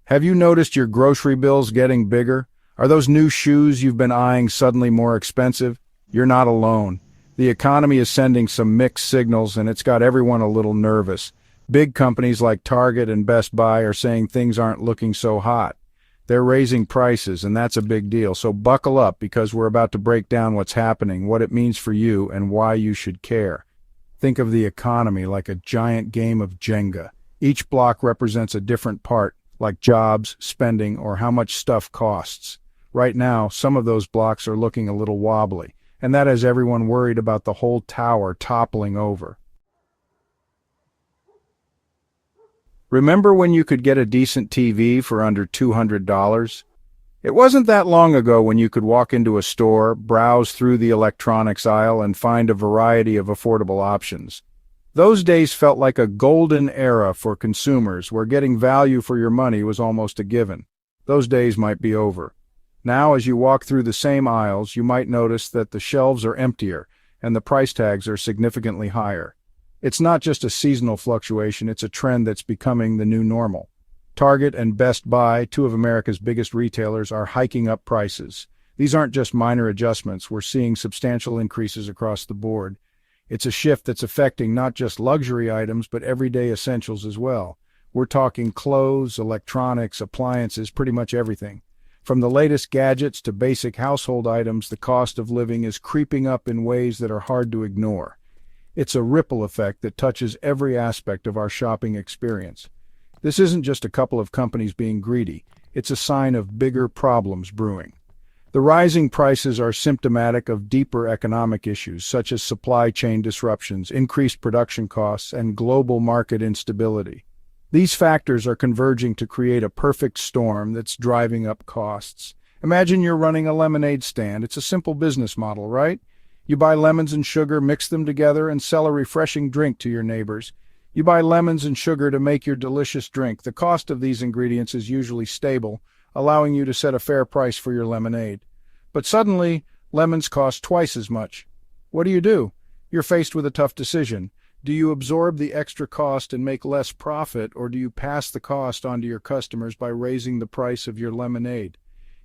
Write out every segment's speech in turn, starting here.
Have you noticed your grocery bills getting bigger? Are those new shoes you've been eyeing suddenly more expensive? You're not alone. The economy is sending some mixed signals, and it's got everyone a little nervous. Big companies like Target and Best Buy are saying things aren't looking so hot. They're raising prices, and that's a big deal. So buckle up, because we're about to break down what's happening, what it means for you, and why you should care. Think of the economy like a giant game of Jenga. Each block represents a different part, like jobs, spending, or how much stuff costs. Right now, some of those blocks are looking a little wobbly, and that has everyone worried about the whole tower toppling over. Remember when you could get a decent TV for under $200? It wasn't that long ago when you could walk into a store, browse through the electronics aisle, and find a variety of affordable options. Those days felt like a golden era for consumers, where getting value for your money was almost a given. Those days might be over. Now, as you walk through the same aisles, you might notice that the shelves are emptier and the price tags are significantly higher. It's not just a seasonal fluctuation, it's a trend that's becoming the new normal. Target and Best Buy, two of America's biggest retailers, are hiking up prices. These aren't just minor adjustments, we're seeing substantial increases across the board. It's a shift that's affecting not just luxury items, but everyday essentials as well. We're talking clothes, electronics, appliances, pretty much everything. From the latest gadgets to basic household items, the cost of living is creeping up in ways that are hard to ignore. It's a ripple effect that touches every aspect of our shopping experience. This isn't just a couple of companies being greedy. It's a sign of bigger problems brewing. The rising prices are symptomatic of deeper economic issues, such as supply chain disruptions, increased production costs, and global market instability. These factors are converging to create a perfect storm that's driving up costs. Imagine you're running a lemonade stand. It's a simple business model, right? You buy lemons and sugar, mix them together, and sell a refreshing drink to your neighbors. You buy lemons and sugar to make your delicious drink. The cost of these ingredients is usually stable, allowing you to set a fair price for your lemonade. But suddenly, lemons cost twice as much. What do? You're faced with a tough decision. Do you absorb the extra cost and make less profit, or do you pass the cost on to your customers by raising the price of your lemonade?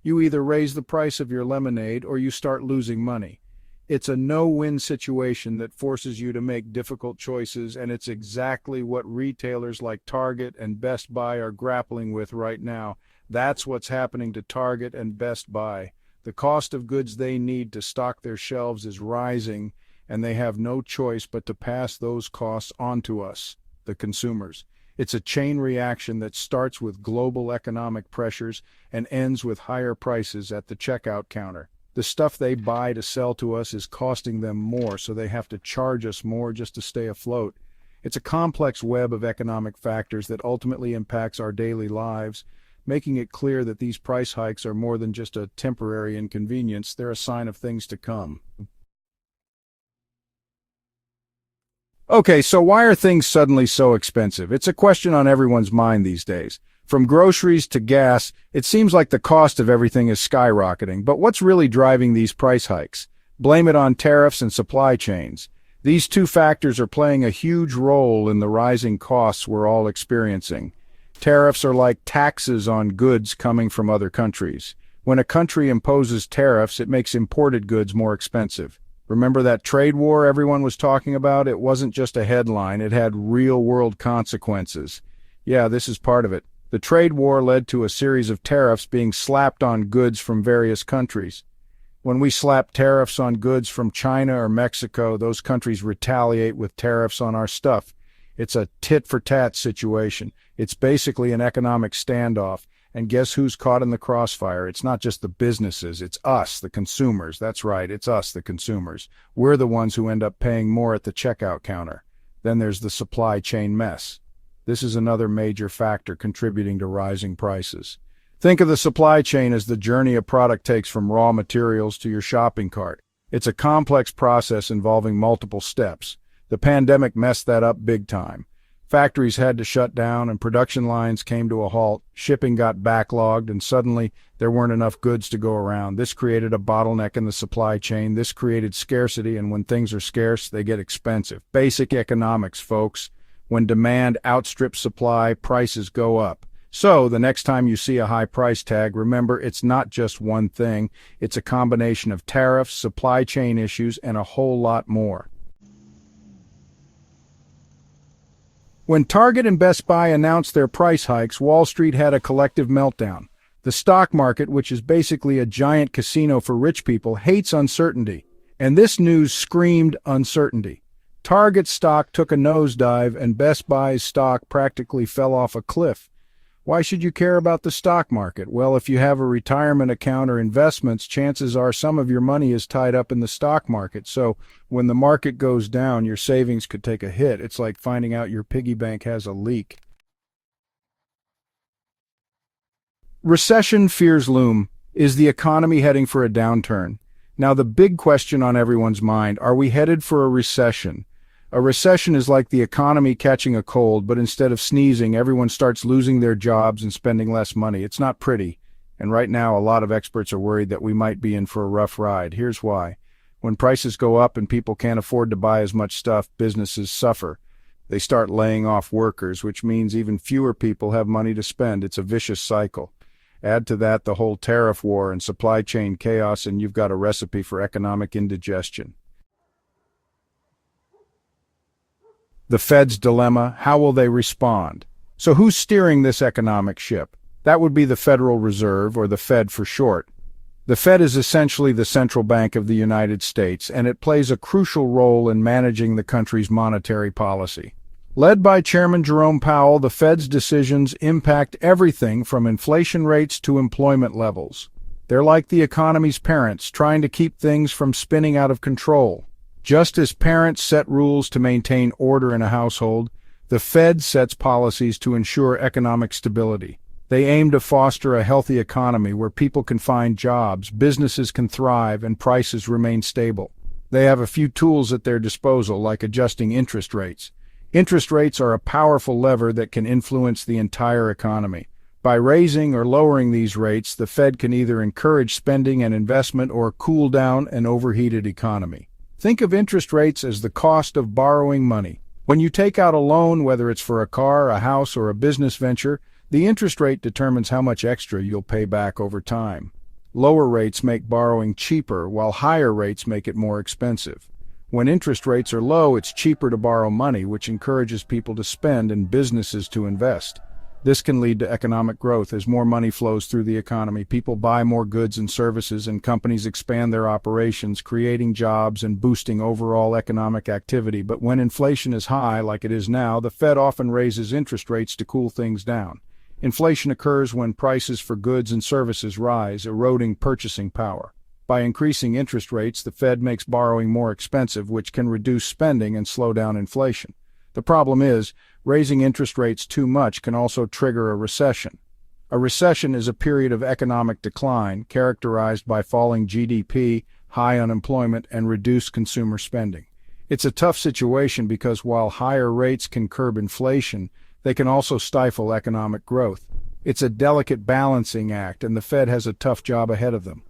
You either raise the price of your lemonade or you start losing money. It's a no-win situation that forces you to make difficult choices, and it's exactly what retailers like Target and Best Buy are grappling with right now. That's what's happening to Target and Best Buy. The cost of goods they need to stock their shelves is rising, and they have no choice but to pass those costs on to us, the consumers. It's a chain reaction that starts with global economic pressures and ends with higher prices at the checkout counter. The stuff they buy to sell to us is costing them more, so they have to charge us more just to stay afloat. It's a complex web of economic factors that ultimately impacts our daily lives, making it clear that these price hikes are more than just a temporary inconvenience. They're a sign of things to come. Okay, so why are things suddenly so expensive? It's a question on everyone's mind these days. From groceries to gas, it seems like the cost of everything is skyrocketing. But what's really driving these price hikes? Blame it on tariffs and supply chains. These two factors are playing a huge role in the rising costs we're all experiencing. Tariffs are like taxes on goods coming from other countries. When a country imposes tariffs, it makes imported goods more expensive. Remember that trade war everyone was talking about? It wasn't just a headline, it had real-world consequences. Yeah, this is part of it. The trade war led to a series of tariffs being slapped on goods from various countries. When we slap tariffs on goods from China or Mexico, those countries retaliate with tariffs on our stuff. It's a tit-for-tat situation. It's basically an economic standoff. And guess who's caught in the crossfire? It's not just the businesses, it's us, the consumers. That's right, it's us, the consumers. We're the ones who end up paying more at the checkout counter. Then there's the supply chain mess. This is another major factor contributing to rising prices. Think of the supply chain as the journey a product takes from raw materials to your shopping cart. It's a complex process involving multiple steps. The pandemic messed that up big time. Factories had to shut down and production lines came to a halt. Shipping got backlogged and suddenly there weren't enough goods to go around. This created a bottleneck in the supply chain. This created scarcity, and when things are scarce, they get expensive. Basic economics, folks. When demand outstrips supply, prices go up. So, the next time you see a high price tag, remember it's not just one thing, it's a combination of tariffs, supply chain issues, and a whole lot more. When Target and Best Buy announced their price hikes, Wall Street had a collective meltdown. The stock market, which is basically a giant casino for rich people, hates uncertainty. And this news screamed uncertainty. Target's stock took a nosedive and Best Buy's stock practically fell off a cliff. Why should you care about the stock market? Well, if you have a retirement account or investments, chances are some of your money is tied up in the stock market. So when the market goes down, your savings could take a hit. It's like finding out your piggy bank has a leak. Recession fears loom. Is the economy heading for a downturn? Now, the big question on everyone's mind, are we headed for a recession? A recession is like the economy catching a cold, but instead of sneezing, everyone starts losing their jobs and spending less money. It's not pretty. And right now, a lot of experts are worried that we might be in for a rough ride. Here's why. When prices go up and people can't afford to buy as much stuff, businesses suffer. They start laying off workers, which means even fewer people have money to spend. It's a vicious cycle. Add to that the whole tariff war and supply chain chaos, and you've got a recipe for economic indigestion. The Fed's dilemma, how will they respond? So who's steering this economic ship? That would be the Federal Reserve, or the Fed for short. The Fed is essentially the central bank of the United States, and it plays a crucial role in managing the country's monetary policy. Led by Chairman Jerome Powell, the Fed's decisions impact everything from inflation rates to employment levels. They're like the economy's parents, trying to keep things from spinning out of control. Just as parents set rules to maintain order in a household, the Fed sets policies to ensure economic stability. They aim to foster a healthy economy where people can find jobs, businesses can thrive, and prices remain stable. They have a few tools at their disposal, like adjusting interest rates. Interest rates are a powerful lever that can influence the entire economy. By raising or lowering these rates, the Fed can either encourage spending and investment or cool down an overheated economy. Think of interest rates as the cost of borrowing money. When you take out a loan, whether it's for a car, a house, or a business venture, the interest rate determines how much extra you'll pay back over time. Lower rates make borrowing cheaper, while higher rates make it more expensive. When interest rates are low, it's cheaper to borrow money, which encourages people to spend and businesses to invest. This can lead to economic growth. As more money flows through the economy, people buy more goods and services, and companies expand their operations, creating jobs and boosting overall economic activity. But when inflation is high, like it is now, the Fed often raises interest rates to cool things down. Inflation occurs when prices for goods and services rise, eroding purchasing power. By increasing interest rates, the Fed makes borrowing more expensive, which can reduce spending and slow down inflation. The problem is, raising interest rates too much can also trigger a recession. A recession is a period of economic decline characterized by falling GDP, high unemployment, and reduced consumer spending. It's a tough situation because while higher rates can curb inflation, they can also stifle economic growth. It's a delicate balancing act, and the Fed has a tough job ahead of them.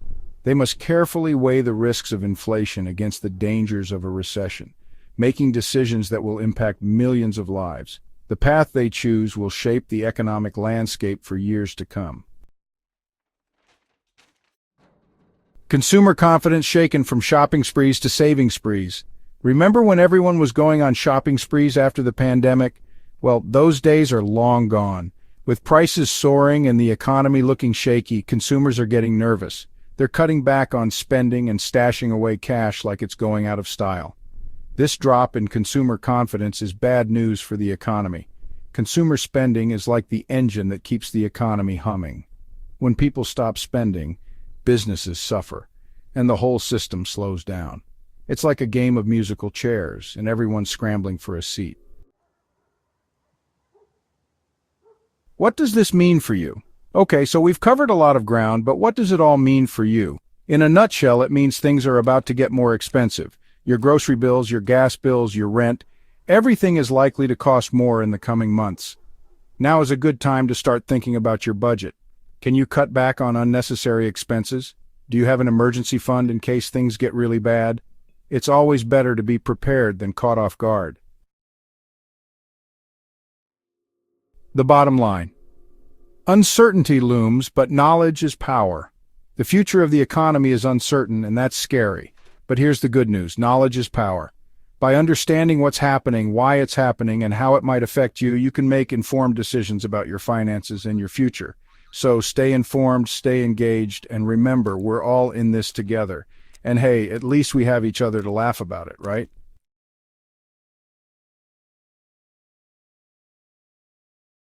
They must carefully weigh the risks of inflation against the dangers of a recession, making decisions that will impact millions of lives. The path they choose will shape the economic landscape for years to come. Consumer confidence shaken from shopping sprees to saving sprees. Remember when everyone was going on shopping sprees after the pandemic? Well, those days are long gone. With prices soaring and the economy looking shaky, consumers are getting nervous. They're cutting back on spending and stashing away cash like it's going out of style. This drop in consumer confidence is bad news for the economy. Consumer spending is like the engine that keeps the economy humming. When people stop spending, businesses suffer, and the whole system slows down. It's like a game of musical chairs, and everyone's scrambling for a seat. What does this mean for you? Okay, so we've covered a lot of ground, but what does it all mean for you? In a nutshell, it means things are about to get more expensive. Your grocery bills, your gas bills, your rent, everything is likely to cost more in the coming months. Now is a good time to start thinking about your budget. Can you cut back on unnecessary expenses? Do you have an emergency fund in case things get really bad? It's always better to be prepared than caught off guard. The bottom line. Uncertainty looms, but knowledge is power. The future of the economy is uncertain, and that's scary. But here's the good news. Knowledge is power. By understanding what's happening, why it's happening, and how it might affect you, you can make informed decisions about your finances and your future. So stay informed, stay engaged, and remember, we're all in this together. And hey, at least we have each other to laugh about it, right?